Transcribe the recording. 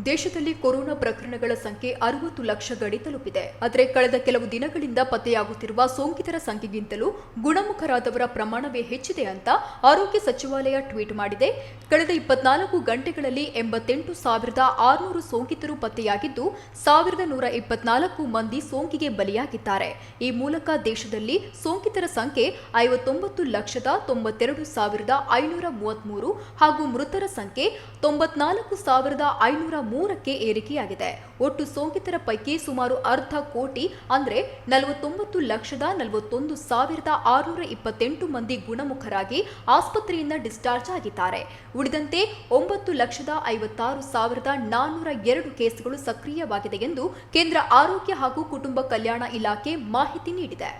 ದೇಶದಲ್ಲಿ ಕೊರೋನಾ ಪ್ರಕರಣಗಳ ಸಂಖ್ಯೆ 60 ಲಕ್ಷ ಗಡಿ ತಲುಪಿದೆ. ಆದರೆ ಕಳೆದ ಕೆಲವು ದಿನಗಳಿಂದ ಪತ್ತೆಯಾಗುತ್ತಿರುವ ಸೋಂಕಿತರ ಸಂಖ್ಯೆಗಿಂತಲೂ ಗುಣಮುಖರಾದವರ ಪ್ರಮಾಣವೇ ಹೆಚ್ಚಿದೆ ಅಂತ ಆರೋಗ್ಯ ಸಚಿವಾಲಯ ಟ್ವೀಟ್ ಮಾಡಿದೆ. ಕಳೆದ 24 ಗಂಟೆಗಳಲ್ಲಿ 88,600 ಸೋಂಕಿತರು ಪತ್ತೆಯಾಗಿದ್ದು 1,124 ಮಂದಿ ಸೋಂಕಿಗೆ ಬಲಿಯಾಗಿದ್ದಾರೆ. ಈ ಮೂಲಕ ದೇಶದಲ್ಲಿ ಸೋಂಕಿತರ ಸಂಖ್ಯೆ 59,92,533 ಹಾಗೂ ಮೃತರ ಸಂಖ್ಯೆ 94,503ಕ್ಕೆ ಏರಿಕೆಯಾಗಿದೆ. ಒಟ್ಟು ಸೋಂಕಿತರ ಪೈಕಿ ಸುಮಾರು ಅರ್ಧ ಕೋಟಿ ಅಂದರೆ 49,41,628 ಮಂದಿ ಗುಣಮುಖರಾಗಿ ಆಸ್ಪತ್ರೆಯಿಂದ ಡಿಸ್ಚಾರ್ಜ್ ಆಗಿದ್ದಾರೆ. ಉಳಿದಂತೆ 9,56,402 ಕೇಸ್ಗಳು ಸಕ್ರಿಯವಾಗಿದೆ ಎಂದು ಕೇಂದ್ರ ಆರೋಗ್ಯ ಹಾಗೂ ಕುಟುಂಬ ಕಲ್ಯಾಣ ಇಲಾಖೆ ಮಾಹಿತಿ ನೀಡಿದೆ.